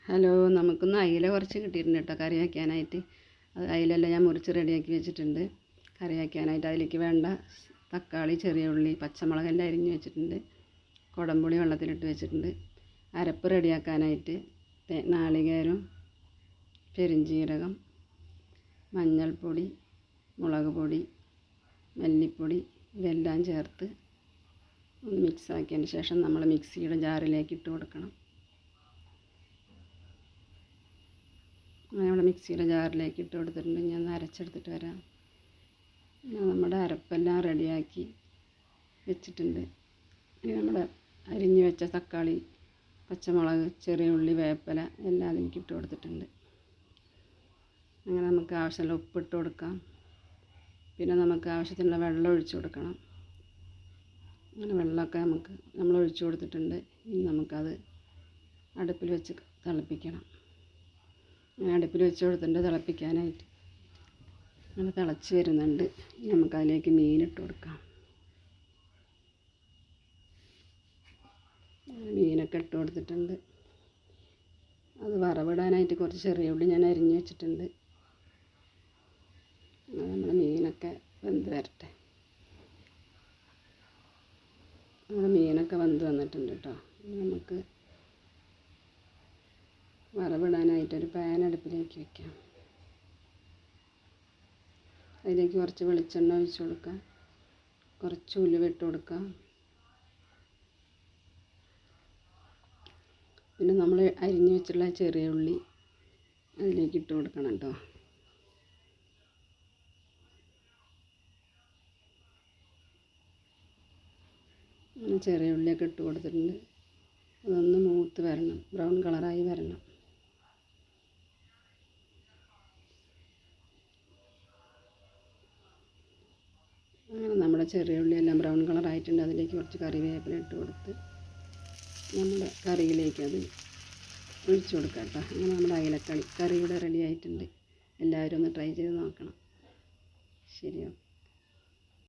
Hello, നമുക്കൊന്ന് അയില കുറച്ച് കിട്ടിയിട്ടുണ്ട് കേട്ടോ കറി വയ്ക്കാനായിട്ട്. അത് അയിലെല്ലാം ഞാൻ മുറിച്ച് റെഡിയാക്കി വെച്ചിട്ടുണ്ട് കറി വയ്ക്കാനായിട്ട്. അതിലേക്ക് വേണ്ട തക്കാളി, ചെറിയ ഉള്ളി, പച്ചമുളകെല്ലാം അരിഞ്ഞ് വെച്ചിട്ടുണ്ട്. കുടംപുളി വെള്ളത്തിലിട്ട് വെച്ചിട്ടുണ്ട്. അരപ്പ് റെഡിയാക്കാനായിട്ട് നാളികേരം, പെരുംജീരകം, മഞ്ഞൾപ്പൊടി, മുളക് പൊടി, മല്ലിപ്പൊടി ഇതെല്ലാം ചേർത്ത് ഒന്ന് മിക്സ് ആക്കിയതിന് ശേഷം നമ്മൾ മിക്സിയുടെ ജാറിലേക്ക് ഇട്ട് കൊടുക്കണം. അങ്ങനെ മിക്സിയുടെ ജാറിലേക്ക് ഇട്ട് കൊടുത്തിട്ടുണ്ട്. ഞാൻ അരച്ചെടുത്തിട്ട് വരാം. നമ്മുടെ അരപ്പെല്ലാം റെഡിയാക്കി വെച്ചിട്ടുണ്ട്. ഇനി നമ്മുടെ അരിഞ്ഞ് വെച്ച തക്കാളി, പച്ചമുളക്, ചെറിയ ഉള്ളി, വേപ്പില എല്ലാം അതിലേക്ക് ഇട്ട് കൊടുത്തിട്ടുണ്ട്. അങ്ങനെ നമുക്ക് ആവശ്യമുള്ള ഉപ്പിട്ട് കൊടുക്കാം. പിന്നെ നമുക്ക് ആവശ്യത്തിനുള്ള വെള്ളം ഒഴിച്ച് കൊടുക്കണം. അങ്ങനെ വെള്ളമൊക്കെ നമ്മൾ ഒഴിച്ച് കൊടുത്തിട്ടുണ്ട്. ഇനി നമുക്കത് അടുപ്പിൽ വെച്ച് തിളപ്പിക്കണം. അങ്ങനെ അടുപ്പിൽ വെച്ച് കൊടുത്തിട്ടുണ്ട് തിളപ്പിക്കാനായിട്ട്. അങ്ങനെ തിളച്ച് വരുന്നുണ്ട്. നമുക്കതിലേക്ക് മീനിട്ട് കൊടുക്കാം. മീനൊക്കെ ഇട്ട് കൊടുത്തിട്ടുണ്ട്. അത് വറവിടാനായിട്ട് കുറച്ച് ചെറിയ ഉള്ളി ഞാൻ അരിഞ്ഞ് വെച്ചിട്ടുണ്ട്. നമ്മുടെ മീനൊക്കെ വെന്ത് വരട്ടെ. നമ്മുടെ മീനൊക്കെ വെന്ത് വന്നിട്ടുണ്ട് കേട്ടോ. നമുക്ക് വറവിടാനായിട്ടൊരു പാൻ അടുപ്പിലേക്ക് വയ്ക്കാം. അതിലേക്ക് കുറച്ച് വെളിച്ചെണ്ണ ഒഴിച്ച് കൊടുക്കാം. കുറച്ച് ഉലുവ ഇട്ട് കൊടുക്കാം. പിന്നെ നമ്മൾ അരിഞ്ഞ് വെച്ചിട്ടുള്ള ചെറിയ ഉള്ളി അതിലേക്ക് ഇട്ട് കൊടുക്കണം കേട്ടോ. ചെറിയ ഉള്ളിയൊക്കെ ഇട്ട് കൊടുത്തിട്ടുണ്ട്. അതൊന്ന് മൂത്ത് വരണം, ബ്രൗൺ കളറായി വരണം. അങ്ങനെ നമ്മുടെ ചെറിയ ഉള്ളിയെല്ലാം ബ്രൗൺ കളറായിട്ടുണ്ട്. അതിലേക്ക് കുറച്ച് കറിവേപ്പില ഇട്ട് കൊടുത്ത് നമ്മുടെ കറിയിലേക്ക് അത് ഒഴിച്ച് കൊടുക്കാം കേട്ടോ. അങ്ങനെ നമ്മുടെ കറി ഇവിടെ റെഡി ആയിട്ടുണ്ട്. എല്ലാവരും ഒന്ന് ട്രൈ ചെയ്ത് നോക്കണം. ശരി.